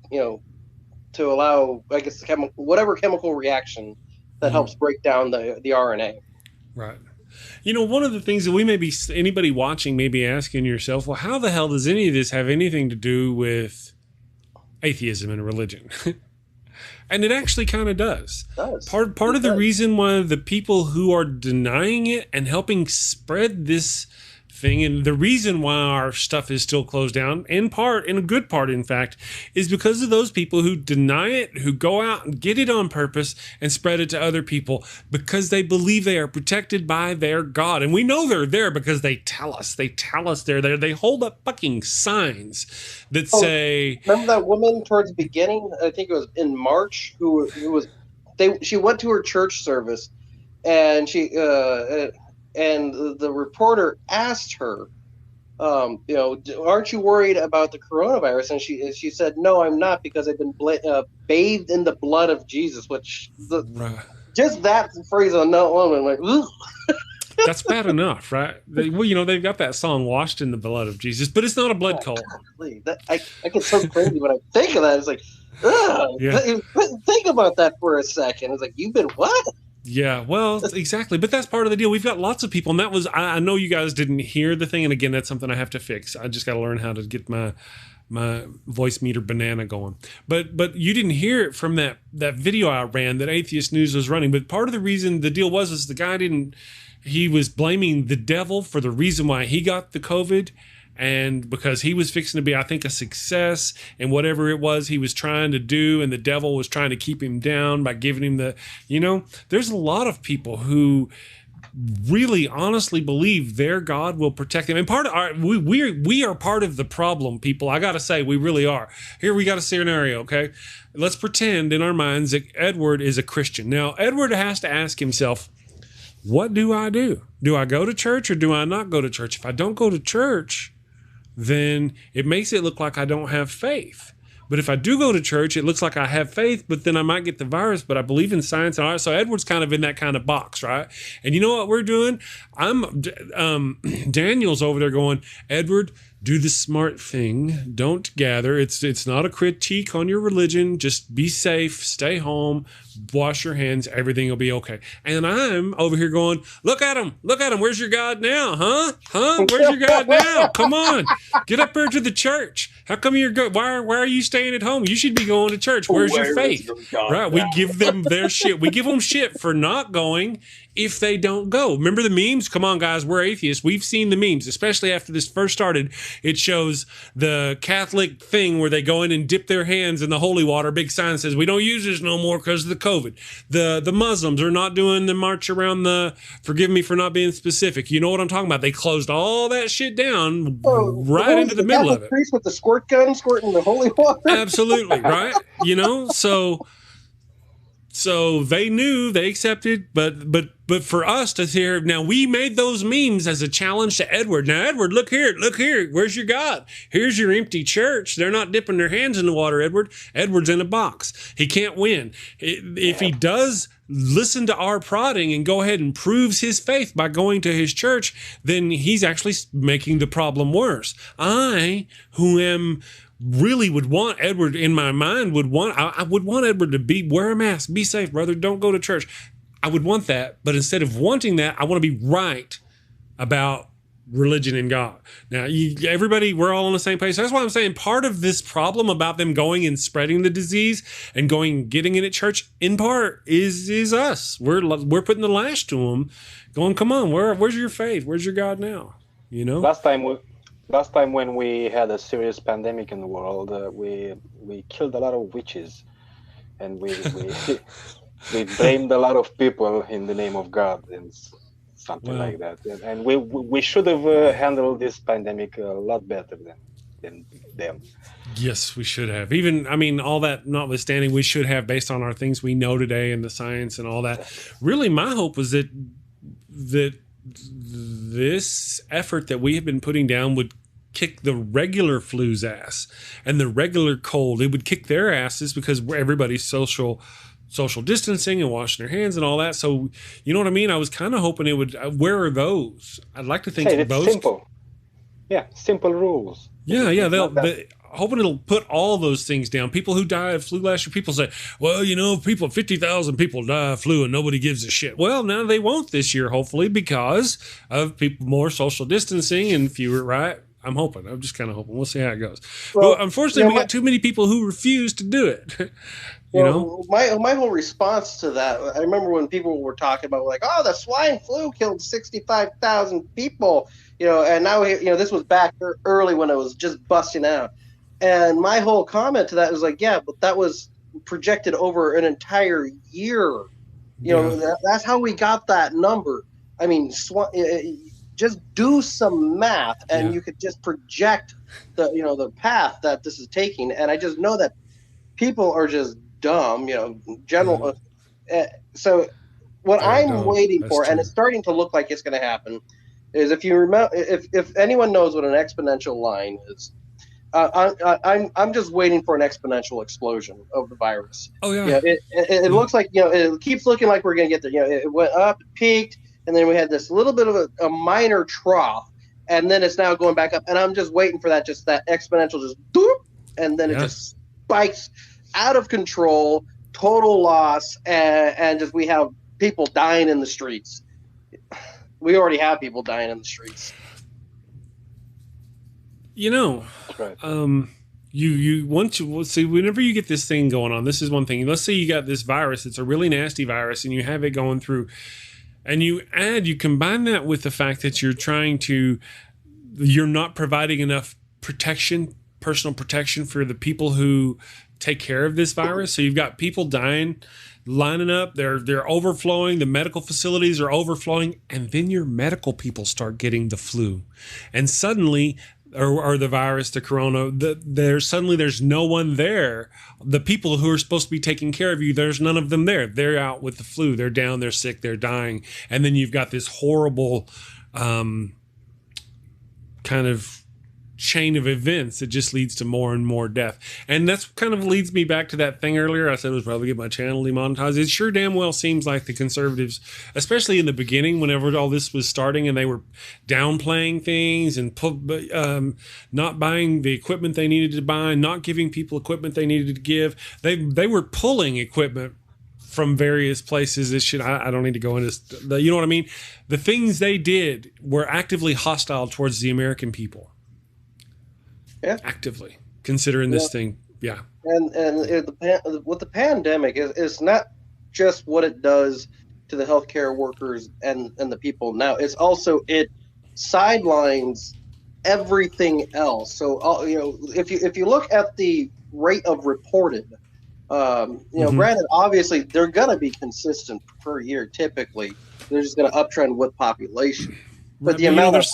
allow, I guess, whatever chemical reaction that helps break down the RNA. Right. One of the things that anybody watching may be asking yourself, well, how the hell does any of this have anything to do with atheism and religion? And it actually kind of does. Part of the reason why the people who are denying it and helping spread this thing, and the reason why our stuff is still closed down, in a good part, in fact, is because of those people who deny it, who go out and get it on purpose and spread it to other people because they believe they are protected by their God. And we know they're there because they tell us. They tell us they're there. They hold up fucking signs that say... Remember that woman towards the beginning? I think it was in March, she went to her church service, and and the reporter asked her, aren't you worried about the coronavirus? And she said, no, I'm not, because I've been bathed in the blood of Jesus, which just that phrase on that one, like, ugh. That's bad enough, right? They've got that song, Washed in the Blood of Jesus, but it's not a blood cult. I get so crazy when I think of that. It's like, ugh. Yeah. Think about that for a second. It's like, you've been what? Yeah, well, exactly. But that's part of the deal. We've got lots of people, and that was, I know you guys didn't hear the thing, and again, that's something I have to fix. I just got to learn how to get my voice meter banana going. But you didn't hear it from that video I ran that Atheist News was running. But part of the reason the deal was the guy he was blaming the devil for the reason why he got the COVID. And because he was fixing to be, I think, a success in whatever it was he was trying to do, and the devil was trying to keep him down by giving him there's a lot of people who really honestly believe their God will protect them. And we are part of the problem, people. I got to say, we really are. Here we got a scenario, okay? Let's pretend in our minds that Edward is a Christian. Now, Edward has to ask himself, what do I do? Do I go to church or do I not go to church? If I don't go to church, then it makes it look like I don't have faith. But if I do go to church, it looks like I have faith, but then I might get the virus, but I believe in science and art. So Edward's kind of in that kind of box, right? And you know what we're doing? Daniel's over there going, Edward, do the smart thing. Don't gather. It's not a critique on your religion. Just be safe. Stay home. Wash your hands. Everything will be okay. And I'm over here going, look at him. Look at him. Where's your God now? Huh? Where's your God now? Come on. Get up here to the church. How come you're good? Why are you staying at home? You should be going to church. Where's your faith? Right. We give them their shit. We give them shit for not going if they don't go. Remember the memes? Come on, guys. We're atheists. We've seen the memes, especially after this first started. It shows the Catholic thing where they go in and dip their hands in the holy water. Big sign says, we don't use this no more because of the COVID. The Muslims are not doing the march around forgive me for not being specific. You know what I'm talking about. They closed all that shit down right into the middle of it. Priest with the squirt gun squirting the holy water. Absolutely, right? So they knew, they accepted, but for us to hear, now we made those memes as a challenge to Edward. Now, Edward, look here, where's your God? Here's your empty church. They're not dipping their hands in the water, Edward. Edward's in a box. He can't win. If he does listen to our prodding and go ahead and proves his faith by going to his church, then he's actually making the problem worse. I, who am... really would want Edward in my mind I would want Edward to wear a mask, be safe, brother, don't go to church. I would want that, but instead of wanting that, I want to be right about religion and God. Now, everybody, we're all on the same page. That's why I'm saying part of this problem about them going and spreading the disease and getting it at church, in part, is us. We're putting the lash to them, going, come on, where's your faith? Where's your God now? Last time when we had a serious pandemic in the world, we killed a lot of witches. and we blamed a lot of people in the name of God and something like that. And we should have handled this pandemic a lot better than them. Yes, we should have. Even, I mean, all that notwithstanding, we should have, based on our things we know today and the science and all that. Really, my hope was that this effort that we have been putting down would kick the regular flu's ass and the regular cold. It would kick their asses because everybody's social distancing and washing their hands and all that. So, you know what I mean? I was kind of hoping it would. Where are those? I'd like to think those. Simple. Yeah, simple rules. Yeah. They're hoping it'll put all those things down. People who die of flu last year, people say, well, 50,000 people die of flu and nobody gives a shit. Well, now they won't this year, hopefully, because of people more social distancing and fewer, right? I'm hoping. I'm just kind of hoping. We'll see how it goes. Well, unfortunately, we got too many people who refuse to do it. My whole response to that, I remember when people were talking about the swine flu killed 65,000 people, and now this was back early when it was just busting out. And my whole comment to that was but that was projected over an entire year. That's how we got that number. I mean, just do some math, and you could just project the path that this is taking. And I just know that people are just dumb, general. So what I'm waiting for, and it's starting to look like it's going to happen, is if you remember, if anyone knows what an exponential line is. I'm just waiting for an exponential explosion of the virus. Oh yeah. It looks like it keeps looking like we're gonna get there. It went up, it peaked, and then we had this little bit of a minor trough, and then it's now going back up. And I'm just waiting for that exponential just doop, and then it just spikes out of control, total loss, and just we have people dying in the streets. We already have people dying in the streets. Right. You want to see whenever you get this thing going on. This is one thing. Let's say you got this virus. It's a really nasty virus, and you have it going through. And you combine that with the fact that you're not providing enough protection, personal protection for the people who take care of this virus. So you've got people dying, lining up. They're overflowing. The medical facilities are overflowing, and then your medical people start getting the flu, and suddenly. Or the virus, the corona, there's no one there. The people who are supposed to be taking care of you, there's none of them there. They're out with the flu. They're down, they're sick, they're dying. And then you've got this horrible kind of chain of events that just leads to more and more death. And that's kind of leads me back to that thing earlier. I said it was probably get my channel demonetized. It sure damn well seems like the conservatives, especially in the beginning, whenever all this was starting and they were downplaying things and not buying the equipment they needed to buy, not giving people equipment they needed to give. They were pulling equipment from various places. I don't need to go into you know what I mean? The things they did were actively hostile towards the American people. Yeah, actively considering this thing. Yeah, and with the pandemic is not just what it does to the healthcare workers and the people now. It's also it sidelines everything else. So if you look at the rate of reported, granted, obviously they're gonna be consistent per year. Typically, they're just gonna uptrend with population, but the amount of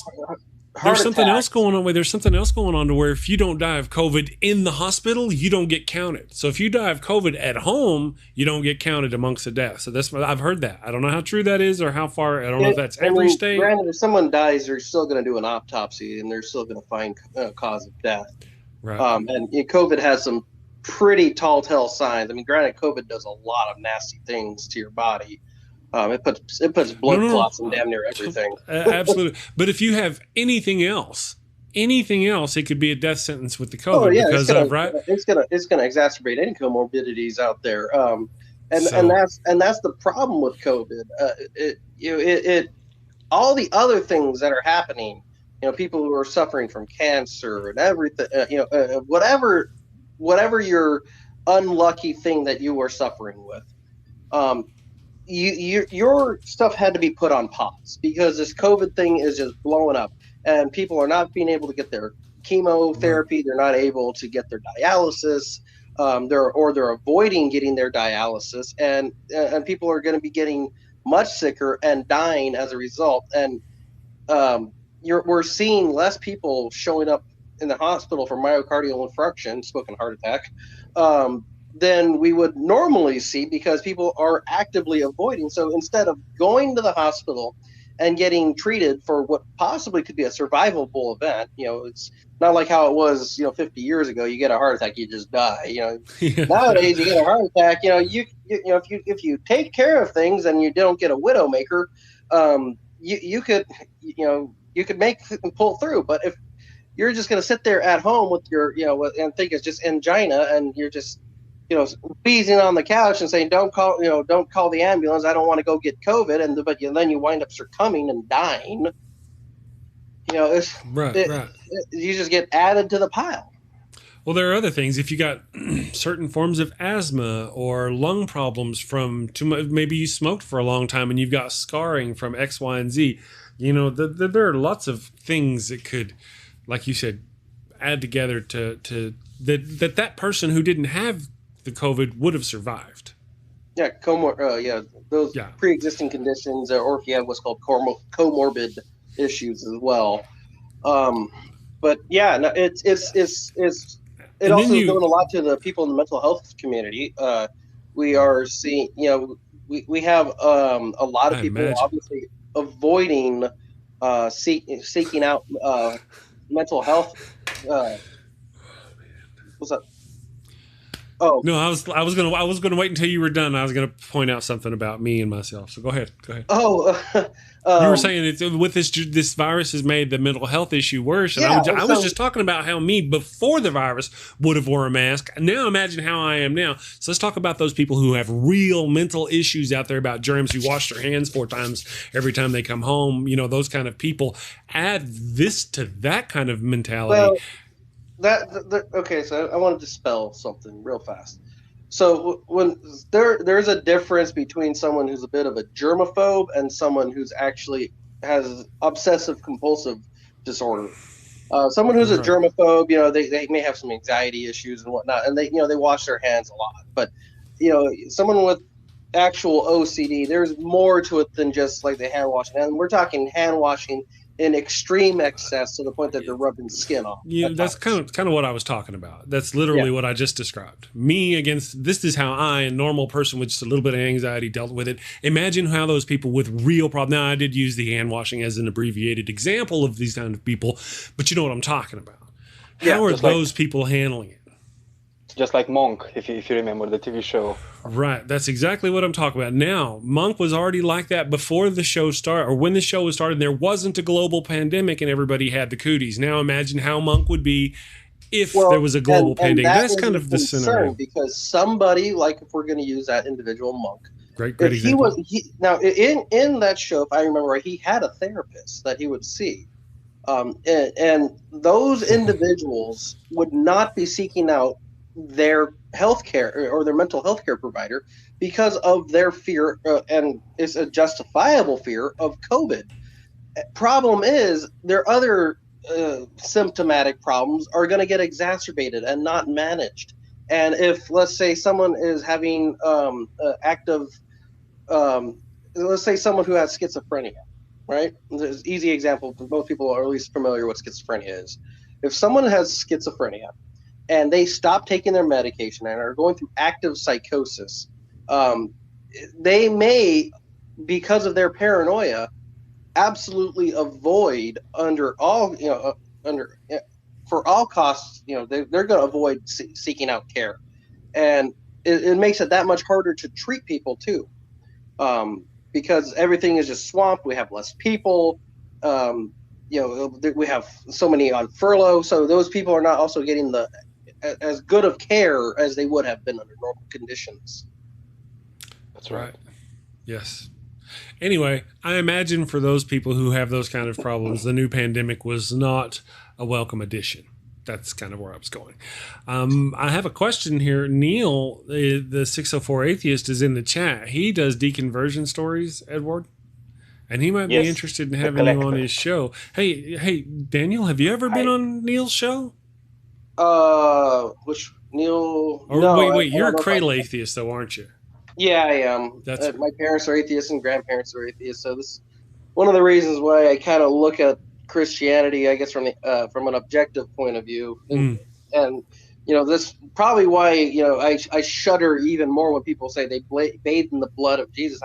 there's something else going on. There's something else going on to where if you don't die of COVID in the hospital, you don't get counted. So if you die of COVID at home, you don't get counted amongst the deaths. So that's what I've heard that. I don't know how true that is or how far. I don't know if that's every state. Granted, if someone dies, they're still going to do an autopsy and they're still going to find cause of death. Right. And COVID has some pretty telltale signs. I mean, granted, COVID does a lot of nasty things to your body. It puts blood clots in damn near everything. Absolutely. But if you have anything else, it could be a death sentence with the COVID. Oh, yeah, because it's gonna exacerbate any comorbidities out there. And that's the problem with COVID. It all the other things that are happening. People who are suffering from cancer and everything. Whatever your unlucky thing that you are suffering with. Your stuff had to be put on pause because this COVID thing is just blowing up, and people are not being able to get their chemotherapy. They're not able to get their dialysis. they're avoiding getting their dialysis, and people are going to be getting much sicker and dying as a result. And we're seeing less people showing up in the hospital for myocardial infarction, smoking heart attack, than we would normally see, because people are actively avoiding. So instead of going to the hospital and getting treated for what possibly could be a survivable event, it's not like how it was, 50 years ago. You get a heart attack, you just die. Yeah. Nowadays you get a heart attack. If you take care of things and you don't get a widowmaker, you could make and pull through. But if you're just going to sit there at home with your, and think it's just angina, and you're just, wheezing on the couch and saying, don't call the ambulance, I don't want to go get COVID. But then you wind up succumbing and dying. It's right. You just get added to the pile. Well, there are other things. If you got certain forms of asthma or lung problems from maybe you smoked for a long time and you've got scarring from X, Y, and Z, there are lots of things that could, like you said, add together to that person who didn't have the COVID would have survived. Yeah, those pre-existing conditions, or if you have what's called comorbid issues as well. But yeah, no, it also is doing a lot to the people in the mental health community. We are seeing, we have a lot of people obviously avoiding seeking out mental health. What's up? Oh no, I was gonna wait until you were done. I was gonna point out something about me and myself. So go ahead. Oh, you were saying it's with this virus has made the mental health issue worse. And I was just talking about how me before the virus would have wore a mask. Now imagine how I am now. So let's talk about those people who have real mental issues out there about germs, who wash their hands 4 times every time they come home. Those kind of people. Add this to that kind of mentality. Well, okay, so I want to dispel something real fast. So when there's a difference between someone who's a bit of a germaphobe and someone who's actually has obsessive compulsive disorder. Someone who's a germaphobe, they may have some anxiety issues and whatnot, and they wash their hands a lot. But someone with actual OCD, there's more to it than just like the hand washing. And we're talking hand washing in extreme excess to the point that they're rubbing skin off. Yeah, that's kind of what I was talking about. That's literally what I just described. Me against this is how I, a normal person with just a little bit of anxiety, dealt with it. Imagine how those people with real problems. Now, I did use the hand washing as an abbreviated example of these kind of people, but you know what I'm talking about. How are those people handling it? Just like Monk, if you remember the TV show. Right. That's exactly what I'm talking about. Now, Monk was already like that before the show started, or when the show was started, there wasn't a global pandemic and everybody had the cooties. Now imagine how Monk would be if there was a global pandemic. That's kind of the scenario. Because somebody, like if we're going to use that individual Monk, great example. Now, in that show, if I remember right, he had a therapist that he would see. And those individuals would not be seeking out their healthcare or their mental health care provider because of their fear, and it's a justifiable fear of COVID. Problem is, their other symptomatic problems are going to get exacerbated and not managed. And if, let's say, someone is having let's say someone who has schizophrenia, right? There's an easy example. Most people are at least familiar with schizophrenia is. If someone has schizophrenia and they stop taking their medication and are going through active psychosis, they may, because of their paranoia, absolutely avoid for all costs, they're going to avoid seeking out care. And it makes it that much harder to treat people too, because everything is just swamped. We have less people. We have so many on furlough. So those people are not also getting as good of care as they would have been under normal conditions. That's right. Yes. Anyway, I imagine for those people who have those kind of problems, the new pandemic was not a welcome addition. That's kind of where I was going. I have a question here. Neil, the 604 Atheist, is in the chat. He does deconversion stories, Edward, and he might be interested in having you on his show. Hey, Daniel, have you ever been on Neil's show? Neil. Or no, wait, you're a cradle atheist, though, aren't you? Yeah, I am. That's my parents are atheists and grandparents are atheists, so this is one of the reasons why I kind of look at Christianity, I guess, from an objective point of view, and this probably why I shudder even more when people say they bathe in the blood of Jesus.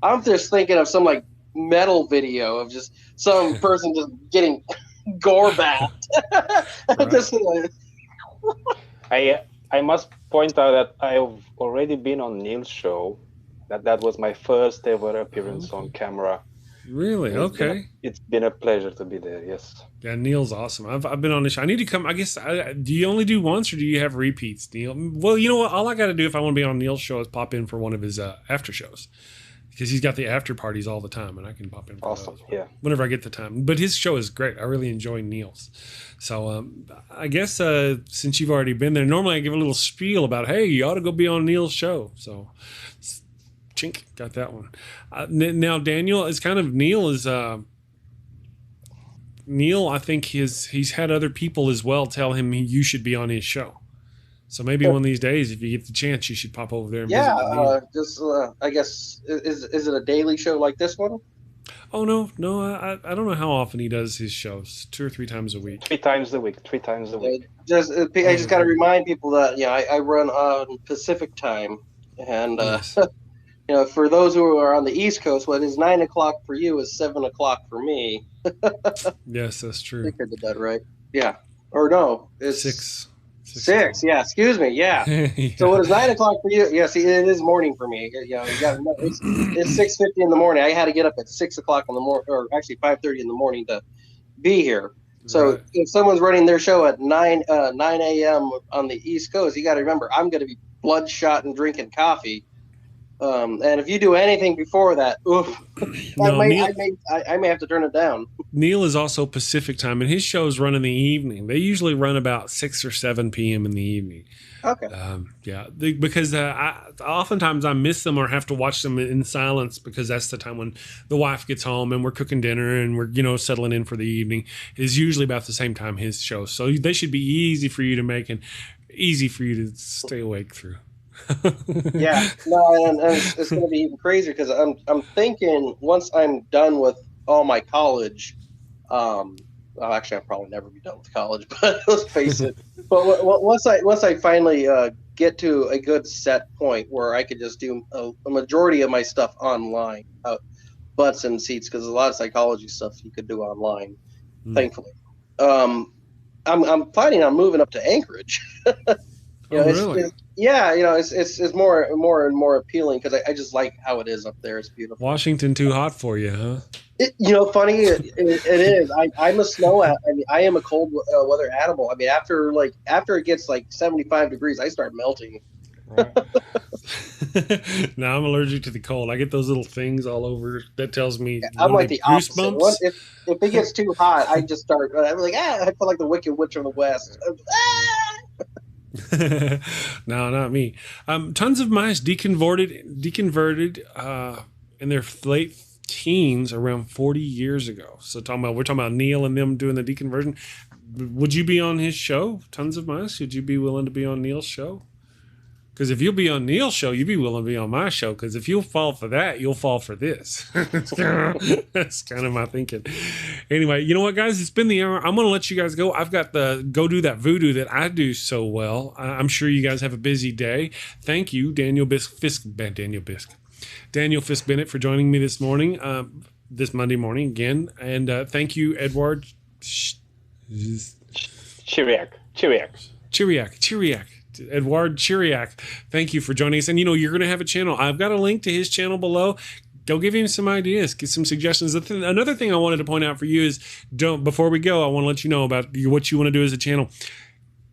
I'm just thinking of some like metal video of just some person just getting gore bathed. I must point out that I've already been on Neil's show. That was my first ever appearance on camera. Really? Okay. It's been a pleasure to be there. Yes. Yeah, Neil's awesome. I've been on the show. I need to come. I guess. Do you only do once, or do you have repeats, Neil? Well, you know what? All I got to do if I want to be on Neil's show is pop in for one of his after shows, because he's got the after parties all the time, and I can pop in for awesome. those whenever I get the time. But his show is great. I really enjoy Neil's. So I guess since you've already been there, normally I give a little spiel about, hey, you ought to go be on Neil's show. So. Chink, got that one. Now Daniel is kind of Neil. I think he's had other people as well tell him you should be on his show. So maybe one of these days, if you get the chance, you should pop over there. And I guess is it a daily show like this one? Oh no, I don't know how often he does his shows. 2 or 3 times a week. 3 times a week. I just got to remind people that I run on Pacific time, and yes. For those who are on the East Coast, what is 9 o'clock for you is 7 o'clock for me. Yes, that's true. I think I did that right. Yeah. Or no, it's 6. 6. Yeah. Excuse me. Yeah. Yeah. So what is 9 o'clock for you? Yeah. See, it is morning for me. It's 6:50 in the morning. I had to get up at 6 o'clock in the morning, or actually 5:30 in the morning to be here. So if someone's running their show at 9 a.m. on the East Coast, you got to remember I'm going to be bloodshot and drinking coffee. And if you do anything before that, I may have to turn it down. Neil is also Pacific time, and his shows run in the evening. They usually run about 6 or 7 p.m. in the evening. Okay. Because oftentimes I miss them or have to watch them in silence, because that's the time when the wife gets home and we're cooking dinner and we're settling in for the evening. Is usually about the same time his show, so they should be easy for you to make and easy for you to stay awake through. Yeah, no, and it's going to be even crazier because I'm thinking once I'm done with all my college, actually I'll probably never be done with college, but let's face it. But once I finally get to a good set point where I could just do a majority of my stuff online, butts and seats, because a lot of psychology stuff you could do online, thankfully. I'm planning on moving up to Anchorage. Really? It's more and more appealing because I just like how it is up there. It's beautiful. Washington too hot for you, huh? Funny it is. I'm a snow. I am a cold weather animal. I mean, after it gets like 75 degrees, I start melting. Right. Now I'm allergic to the cold. I get those little things all over that tells me I'm like the opposite. If it gets too hot, I just start. I'm like, I feel like the Wicked Witch of the West. No, not me. Tons of mice deconverted in their late teens around 40 years ago. So we're talking about Neil and them doing the deconversion. Would you be on his show? Tons of mice. Would you be willing to be on Neil's show? Because if you'll be on Neil's show, you'll be willing to be on my show. Because if you'll fall for that, you'll fall for this. That's kind of my thinking. Anyway, you know what, guys? It's been the hour. I'm going to let you guys go. I've got the go do that voodoo that I do so well. I'm sure you guys have a busy day. Thank you, Daniel Fisk Bennett, for joining me this morning, this Monday morning again. And thank you, Eduard Chiriac. Eduard Chiriac, thank you for joining us. And you're going to have a channel. I've got a link to his channel below. Go give him some ideas, get some suggestions. Another thing I wanted to point out for you is, before we go, I want to let you know about what you want to do as a channel.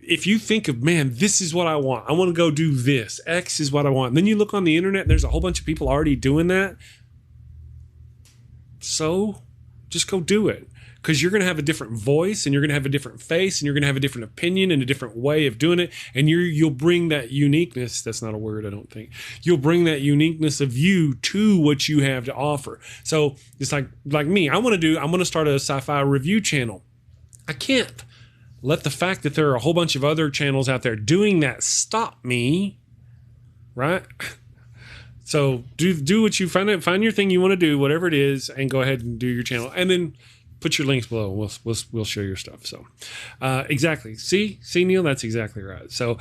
If you think of, man, this is what I want to go do this. X is what I want. And then you look on the internet, and there's a whole bunch of people already doing that. So just go do it. Because you're going to have a different voice, and you're going to have a different face, and you're going to have a different opinion and a different way of doing it. And you'll bring that uniqueness. That's not a word, I don't think. You'll bring that uniqueness of you to what you have to offer. So it's like me. I'm going to start a sci-fi review channel. I can't. let the fact that there are a whole bunch of other channels out there doing that stop me, right? So do what you find your thing you want to do, whatever it is, and go ahead and do your channel, and then put your links below. We'll show your stuff. So exactly. See Neil, that's exactly right. So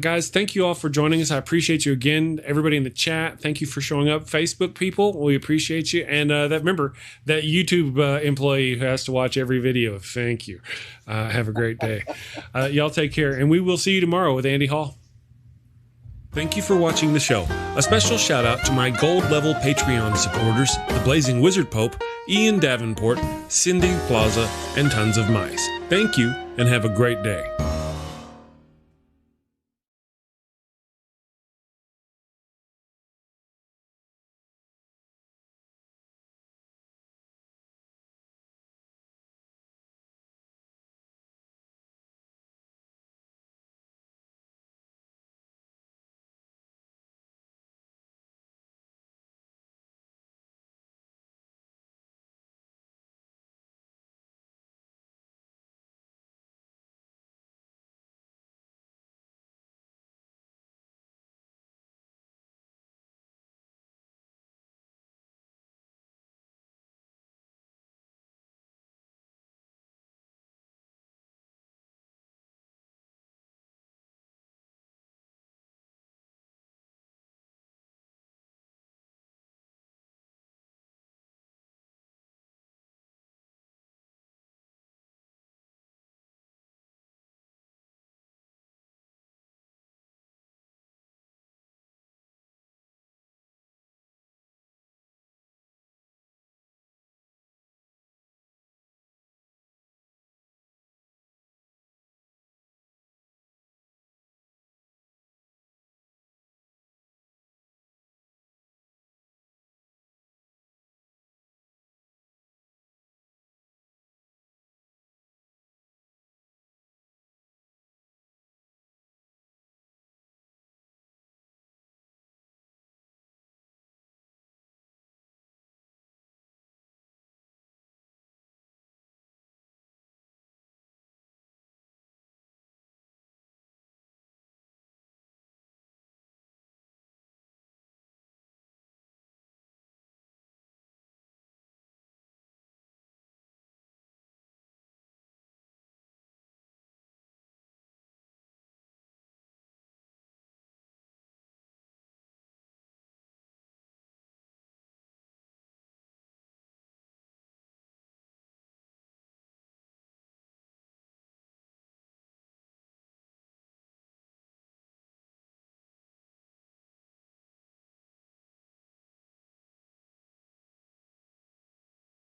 guys, thank you all for joining us. I appreciate you again. Everybody in the chat, thank you for showing up. Facebook people, we appreciate you. And remember that YouTube employee who has to watch every video, thank you. Have a great day. Y'all take care, and we will see you tomorrow with Andy Hall. Thank you for watching the show. A special shout out to my gold level Patreon supporters, the Blazing Wizard Pope, Ian Davenport, Cindy PLAZA, and tons of mice. Thank you, and have a great day.